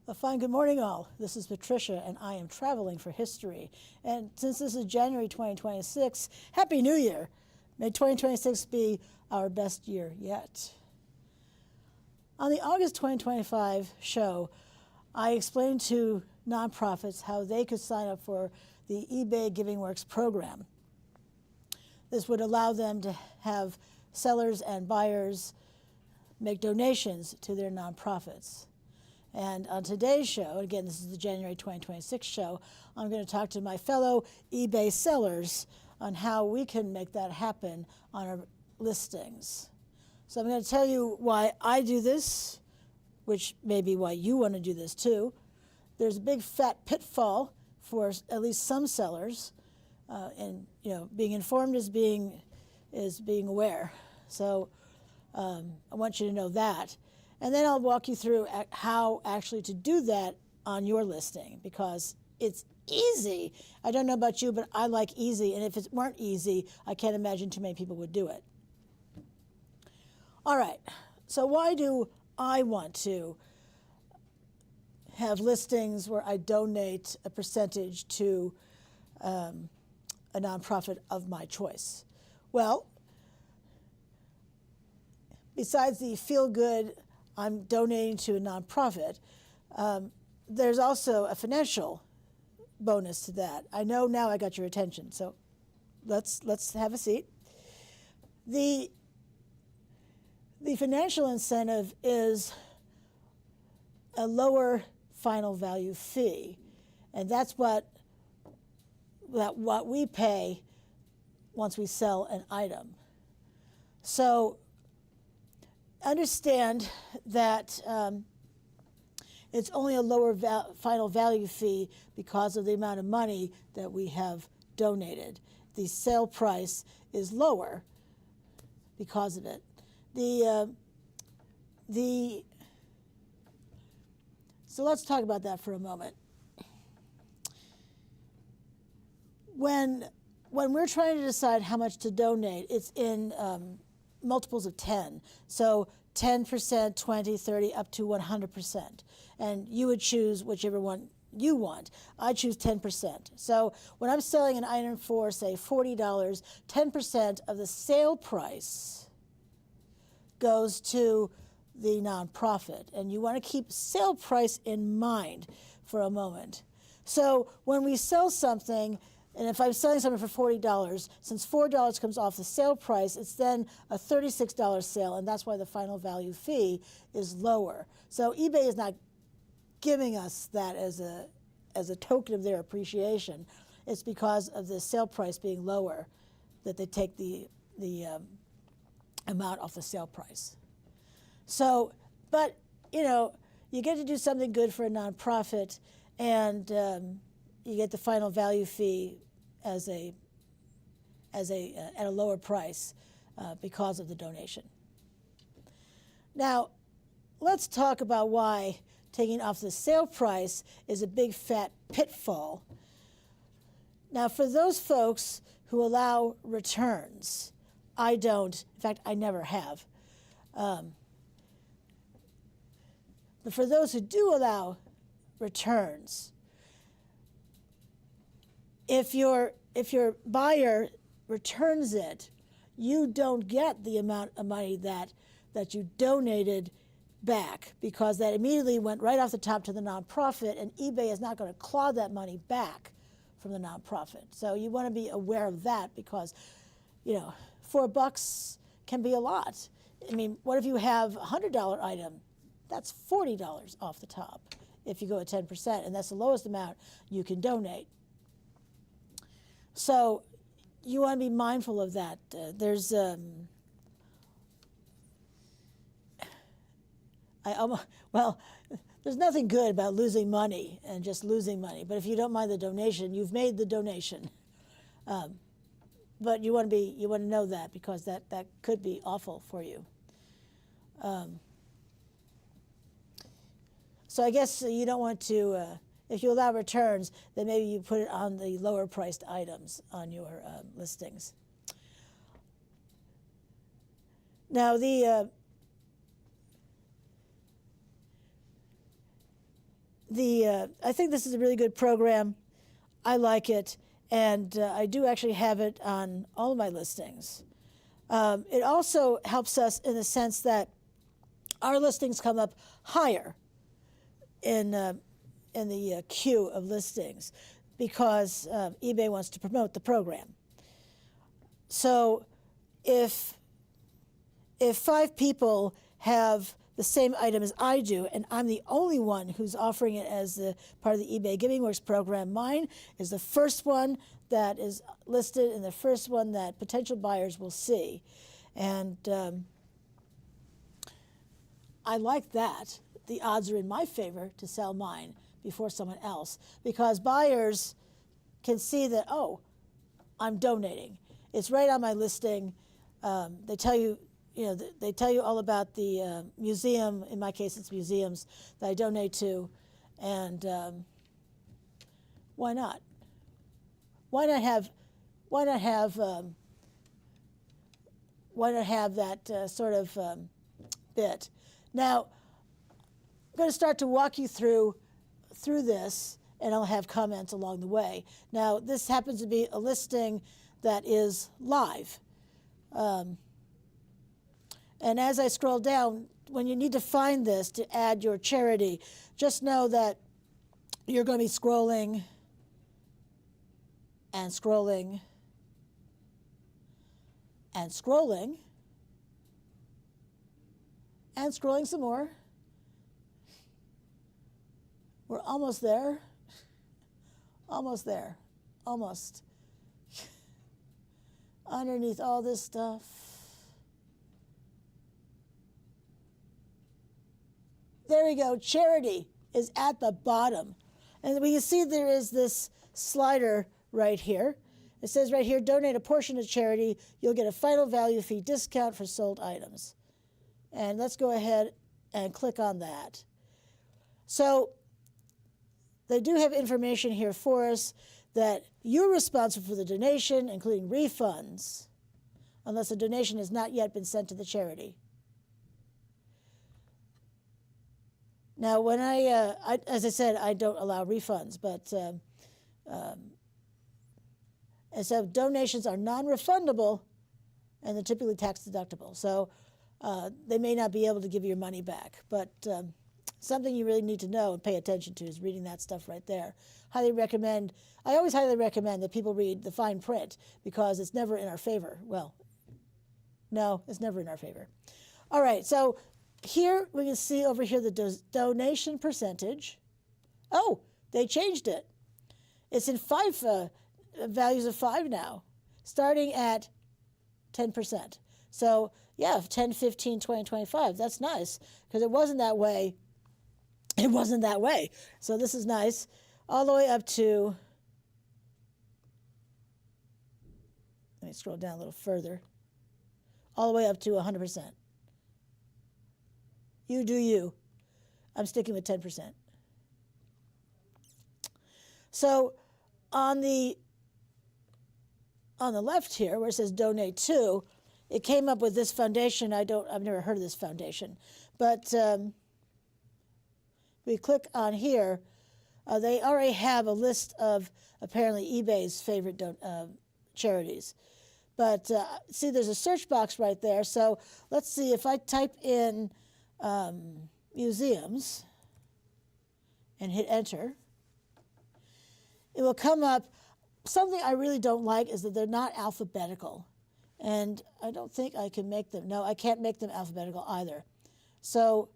A fine good morning, all. This is Patricia, and I am traveling for history. And since this is January 2026, Happy New Year! May 2026 be our best year yet. On the August 2025 show, I explained to nonprofits how they could sign up for the eBay GivingWorks program. This would allow them to have sellers and buyers make donations to their nonprofits. And on today's show, again, this is the January 2026 show, I'm going to talk to my fellow eBay sellers on how we can make that happen on our listings. So I'm going to tell you why I do this, which may be why you want to do this too. There's a big fat pitfall for at least some sellers, and being informed is being aware. So I want you to know that. And then I'll walk you through how actually to do that on your listing, because it's easy. I don't know about you, but I like easy. And if it weren't easy, I can't imagine too many people would do it. All right. So why do I want to have listings where I donate a percentage to a nonprofit of my choice? Well, besides the feel-good, I'm donating to a nonprofit, there's also a financial bonus to that. I know now I got your attention, so let's have a seat. The financial incentive is a lower final value fee, and that's what we pay once we sell an item. So understand that it's only a lower final value fee because of the amount of money that we have donated. The sale price is lower because of it. So let's talk about that for a moment. When we're trying to decide how much to donate, it's in multiples of 10. So 10%, 20, 30, up to 100%. And you would choose whichever one you want. I choose 10%. So when I'm selling an item for, say, $40, 10% of the sale price goes to the nonprofit. And you want to keep sale price in mind for a moment. So when we sell something, and if I'm selling something for $40, since $4 comes off the sale price, it's then a $36 sale, and that's why the final value fee is lower. So eBay is not giving us that as a token of their appreciation. It's because of the sale price being lower that they take the amount off the sale price. So, but you get to do something good for a nonprofit, and you get the final value fee at a lower price because of the donation. Now, let's talk about why taking off the sale price is a big fat pitfall. Now, for those folks who allow returns, I don't. In fact, I never have. But for those who do allow returns, if your buyer returns it, you don't get the amount of money that you donated back, because that immediately went right off the top to the nonprofit, and eBay is not going to claw that money back from the nonprofit. So you want to be aware of that, because $4 can be a lot. I mean, what if you have a $100 item? That's $40 off the top if you go at 10%, and that's the lowest amount you can donate. So you want to be mindful of that. There's nothing good about losing money and just losing money. But if you don't mind the donation, you've made the donation. But you want to know that, because that could be awful for you. So I guess you don't want to. If you allow returns, then maybe you put it on the lower priced items on your listings. Now, I think this is a really good program. I like it, and I do actually have it on all of my listings. It also helps us in the sense that our listings come up higher in the queue of listings because eBay wants to promote the program. So if 5 people have the same item as I do, and I'm the only one who's offering it as the part of the eBay Giving Works program, mine is the first one that is listed and the first one that potential buyers will see. And I like that. The odds are in my favor to sell mine before someone else because buyers can see that, oh, I'm donating. It's right on my listing. They tell you, they tell you all about the museum. In my case, it's museums that I donate to, and why not? Why not have that sort of bit? Now, I'm going to start to walk you through this, and I'll have comments along the way. Now, this happens to be a listing that is live. And as I scroll down, when you need to find this to add your charity, just know that you're going to be scrolling and scrolling and scrolling and scrolling some more. We're almost there. Almost there. Almost. Underneath all this stuff. There we go. Charity is at the bottom. And we can see there is this slider right here. It says right here, donate a portion to charity. You'll get a final value fee discount for sold items. And let's go ahead and click on that. So they do have information here for us that you're responsible for the donation, including refunds, unless a donation has not yet been sent to the charity. Now, when as I said, I don't allow refunds, but and so donations are non-refundable, and they're typically tax deductible. So they may not be able to give you your money back, but something you really need to know and pay attention to is reading that stuff right there. I always highly recommend that people read the fine print because it's never in our favor. Well, no, it's never in our favor. All right, so here we can see over here the donation percentage. Oh, they changed it. It's in 5 values of 5 now, starting at 10%. So yeah, 10, 15, 20, 25. That's nice because it wasn't that way. It wasn't that way. So this is nice. All the way up to, let me scroll down a little further, all the way up to 100%. You do you. I'm sticking with 10%. So on the left here, where it says donate to, it came up with this foundation. I've never heard of this foundation, but we click on here. They already have a list of apparently eBay's favorite charities. But see, there's a search box right there. So let's see if I type in museums and hit enter. It will come up. Something I really don't like is that they're not alphabetical. And I don't think I can make them. No, I can't make them alphabetical either. So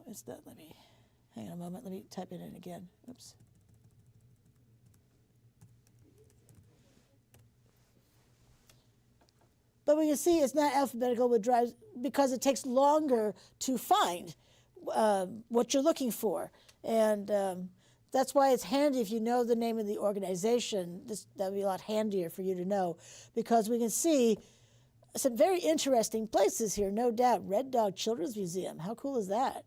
is that, hang on a moment, let me type it in again. Oops. But we can see it's not alphabetical, because it takes longer to find what you're looking for. And that's why it's handy if you know the name of the organization. That would be a lot handier for you to know, because we can see some very interesting places here, no doubt. Red Dog Children's Museum. How cool is that?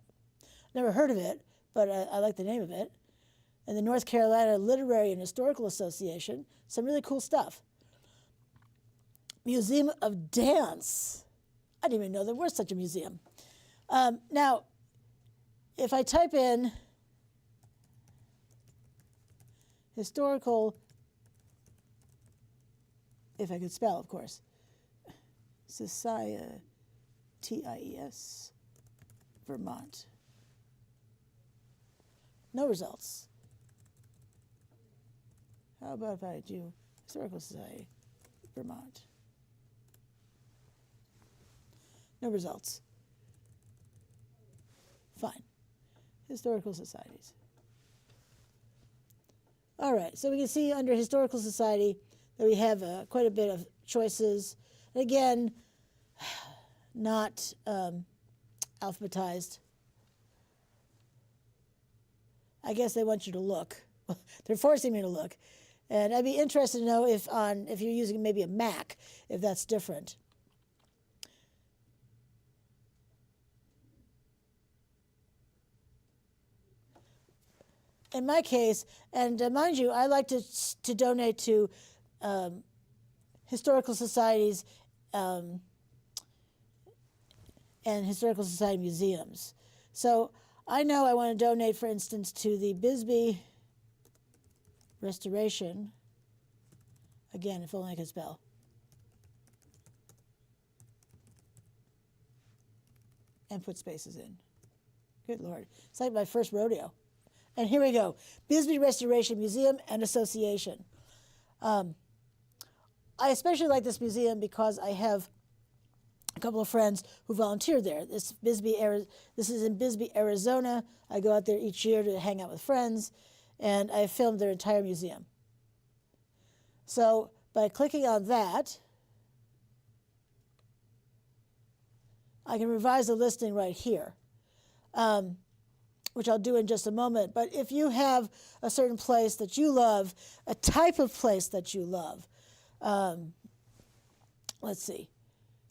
Never heard of it, but I like the name of it. And the North Carolina Literary and Historical Association. Some really cool stuff. Museum of Dance. I didn't even know there was such a museum. Now, if I type in historical, if I could spell, of course, Society, TIES, Vermont. No results. How about if I do Historical Society, Vermont? No results. Fine. Historical societies. All right, so we can see under Historical Society that we have quite a bit of choices. And again, not alphabetized. I guess they want you to look. They're forcing me to look. And I'd be interested to know if you're using maybe a Mac, if that's different. In my case, and mind you, I like to donate to historical societies and historical society museums. So I know I want to donate, for instance, to the Bisbee Restoration. Again, if only I could spell. And put spaces in. Good Lord. It's like my first rodeo. And here we go. Bisbee Restoration Museum and Association. I especially like this museum because I have a couple of friends who volunteer there. This is in Bisbee, Arizona. I go out there each year to hang out with friends, and I filmed their entire museum. So by clicking on that, I can revise the listing right here, which I'll do in just a moment. But if you have a certain place that you love, a type of place that you love, let's see.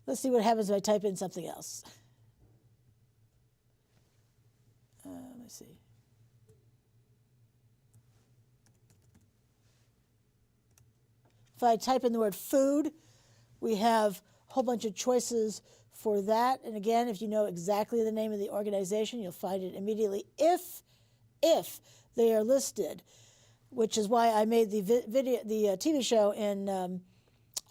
Let's see what happens if I type in something else. Let's see. If I type in the word food, we have a whole bunch of choices for that. And again, if you know exactly the name of the organization, you'll find it immediately if they are listed, which is why I made the TV show in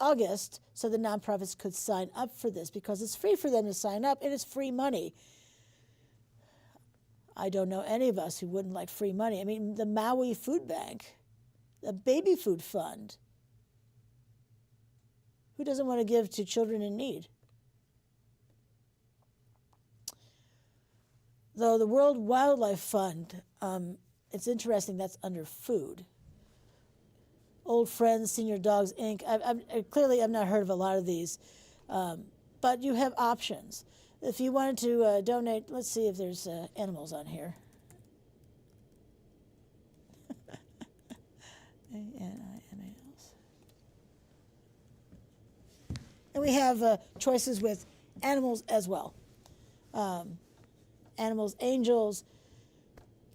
August, so the nonprofits could sign up for this, because it's free for them to sign up and it's free money. I don't know any of us who wouldn't like free money. I mean, the Maui Food Bank, the Baby Food Fund. Who doesn't want to give to children in need? Though the World Wildlife Fund, it's interesting, that's under food. Old Friends, Senior Dogs, Inc. Clearly, I've not heard of a lot of these, but you have options. If you wanted to donate, let's see if there's animals on here. A-N-I-M-A-L-S. And we have choices with animals as well. Animals, Angels,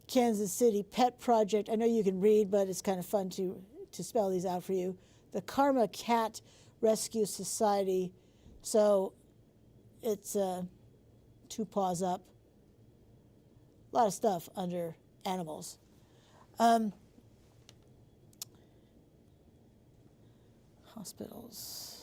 Kansas City Pet Project. I know you can read, but it's kind of fun to spell these out for you. The Karma Cat Rescue Society. So it's two paws up. A lot of stuff under animals. Hospitals.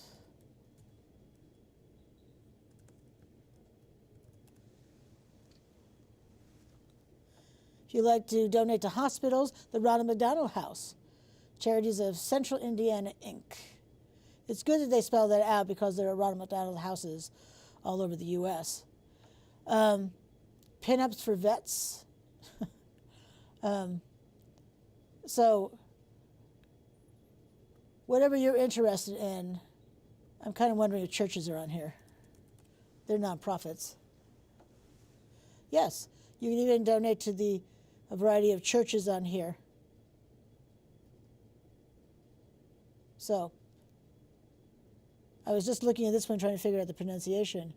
If you like to donate to hospitals, the Ronald McDonald House. Charities of Central Indiana, Inc. It's good that they spell that out because there are Ronald McDonald houses all over the U.S. Pinups for vets. So whatever you're interested in, I'm kind of wondering if churches are on here. They're nonprofits. Yes, you can even donate to a variety of churches on here. So I was just looking at this one, trying to figure out the pronunciation.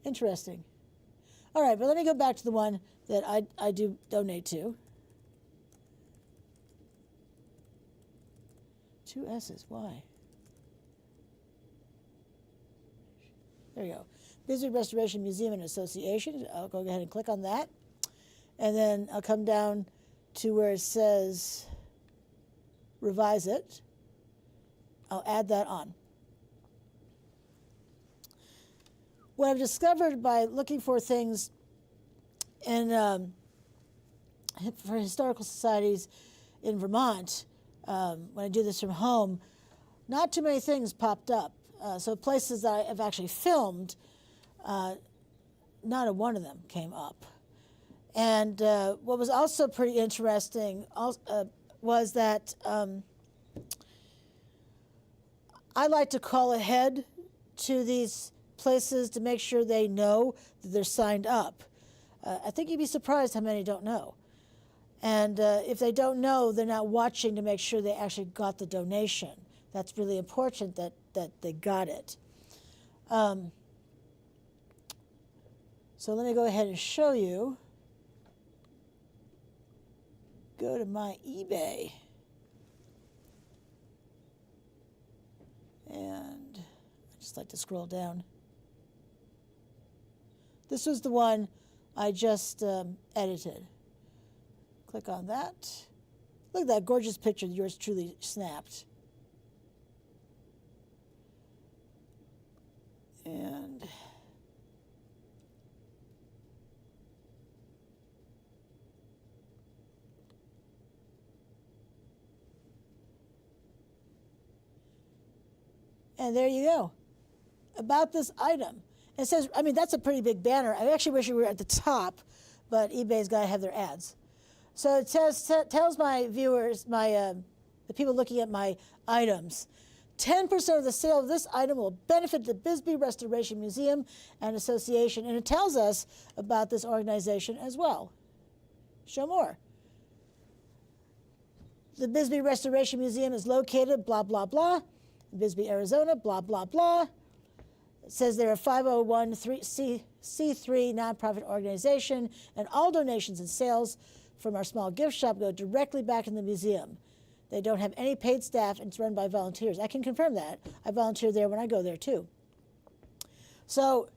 Interesting. All right, but let me go back to the one that I do donate to. 2 S's, why? There you go. Bisbee Restoration Museum and Association. I'll go ahead and click on that. And then I'll come down to where it says revise it. I'll add that on. What I've discovered by looking for things in, for historical societies in Vermont, when I do this from home, not too many things popped up. So places that I have actually filmed, not a one of them came up. And what was also pretty interesting was that I like to call ahead to these places to make sure they know that they're signed up. I think you'd be surprised how many don't know. And if they don't know, they're not watching to make sure they actually got the donation. That's really important that they got it. So let me go ahead and show you. Go to my eBay. And I just like to scroll down. This was the one I just edited. Click on that. Look at that gorgeous picture that yours truly snapped. And there you go. About this item. It says, I mean, that's a pretty big banner. I actually wish we were at the top, but eBay's got to have their ads. So it says, tells my viewers, the people looking at my items, 10% of the sale of this item will benefit the Bisbee Restoration Museum and Association. And it tells us about this organization as well. Show more. The Bisbee Restoration Museum is located, blah, blah, blah, in Bisbee, Arizona, blah, blah, blah. It says they're a 501c3 nonprofit organization, and all donations and sales from our small gift shop go directly back in the museum. They don't have any paid staff, and it's run by volunteers. I can confirm that. I volunteer there when I go there, too. So,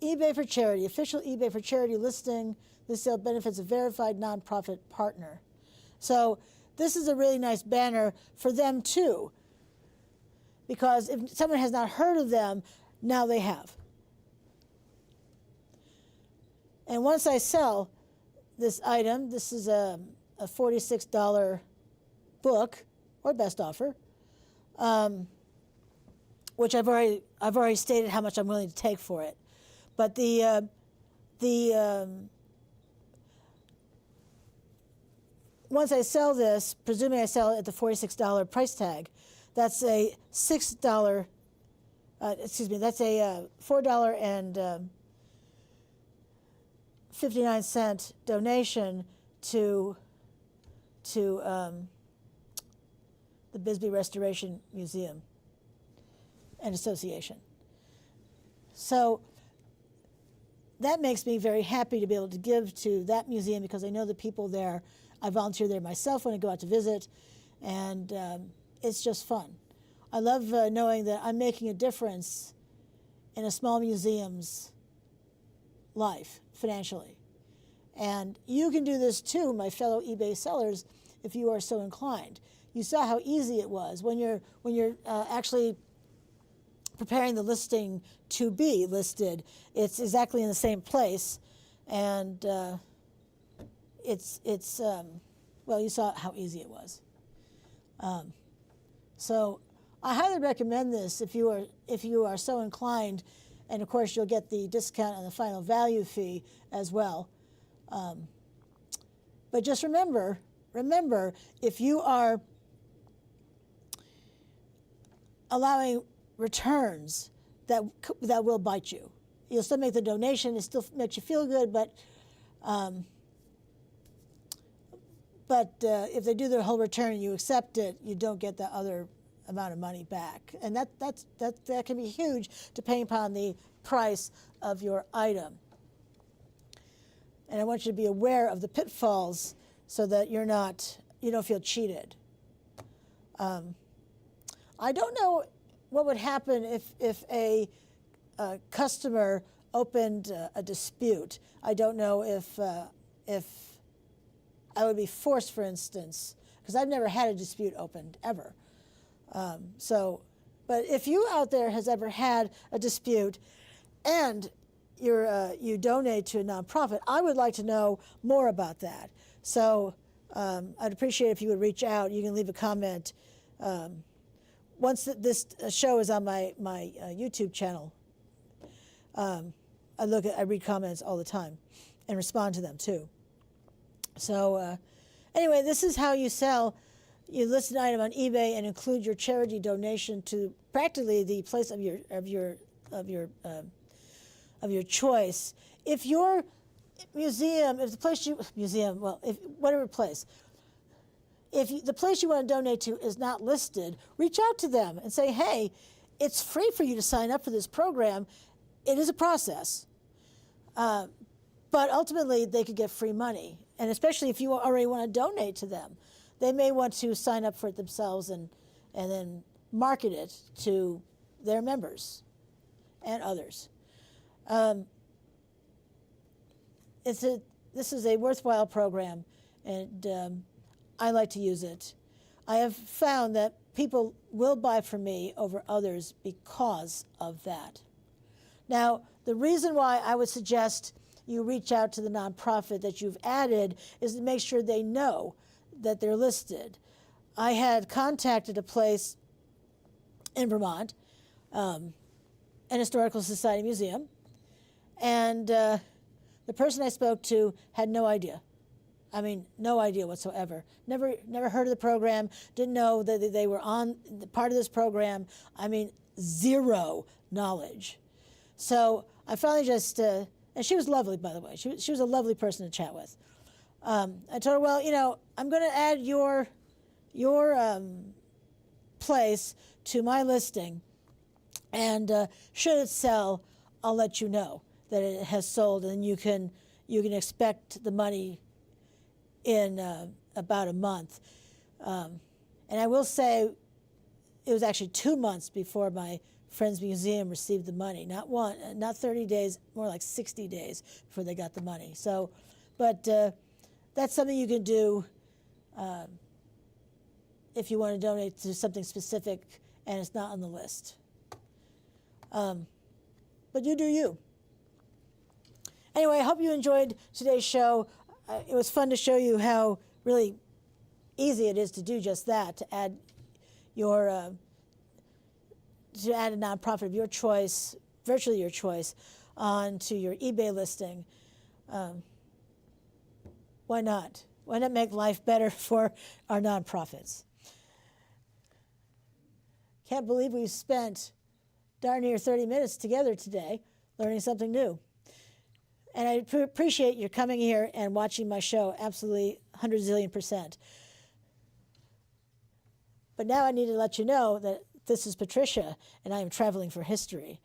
eBay for Charity, official eBay for Charity listing. This sale benefits a verified nonprofit partner. So, this is a really nice banner for them, too, because if someone has not heard of them, now they have. And once I sell this item, this is a $46 book or best offer, which I've already stated how much I'm willing to take for it. But once I sell this, presuming I sell it at the $46 price tag, that's a $6. That's a $4.59 donation to the Bisbee Restoration Museum and Association. So that makes me very happy to be able to give to that museum because I know the people there. I volunteer there myself when I go out to visit, and it's just fun. I love knowing that I'm making a difference in a small museum's life financially. And you can do this too, my fellow eBay sellers, if you are so inclined. You saw how easy it was when you're actually preparing the listing to be listed. It's exactly in the same place, and well, you saw how easy it was. So I highly recommend this if you are so inclined, and of course you'll get the discount on the final value fee as well. But just remember, if you are allowing returns, that will bite you. You'll still make the donation; it still makes you feel good, but if they do their whole return and you accept it, you don't get the other amount of money back, and that can be huge depending upon the price of your item. And I want you to be aware of the pitfalls so that you don't feel cheated. I don't know what would happen if a a customer opened a dispute, I don't know if I would be forced, for instance, because I've never had a dispute opened ever. But if you out there has ever had a dispute and you donate to a nonprofit, I would like to know more about that. So I'd appreciate if you would reach out. You can leave a comment. Once this show is on my YouTube channel, I read comments all the time and respond to them too. So anyway, this is how you sell. You list an item on eBay and include your charity donation to practically the place of your choice. If your museum, if the place whatever place, the place you want to donate to is not listed, reach out to them and say, hey, it's free for you to sign up for this program. It is a process, but ultimately they could get free money. And especially if you already want to donate to them, they may want to sign up for it themselves and then market it to their members and others. This is a worthwhile program, and I like to use it. I have found that people will buy from me over others because of that. Now, the reason why I would suggest you reach out to the nonprofit that you've added is to make sure they know that they're listed. I had contacted a place in Vermont, an historical society museum, and the person I spoke to had no idea. I mean, no idea whatsoever. Never heard of the program, didn't know that they were on part of this program. I mean, zero knowledge. So I finally just, and she was lovely, by the way. She was a lovely person to chat with. I told her, well, I'm going to add your place to my listing, and should it sell, I'll let you know that it has sold, and you can expect the money in about a month. And I will say it was actually 2 months before my friend's museum received the money. Not 30 days, more like 60 days before they got the money. So, but that's something you can do if you want to donate to something specific and it's not on the list. But you do you. Anyway, I hope you enjoyed today's show. It was fun to show you how really easy it is to do just that, to add a nonprofit of your choice, virtually your choice, onto your eBay listing. Why not? Why not make life better for our nonprofits? Can't believe we've spent darn near 30 minutes together today learning something new. And I appreciate your coming here and watching my show, absolutely 100 zillion%. But now I need to let you know that this is Patricia, and I am traveling for history.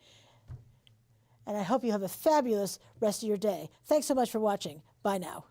And I hope you have a fabulous rest of your day. Thanks so much for watching. Bye now.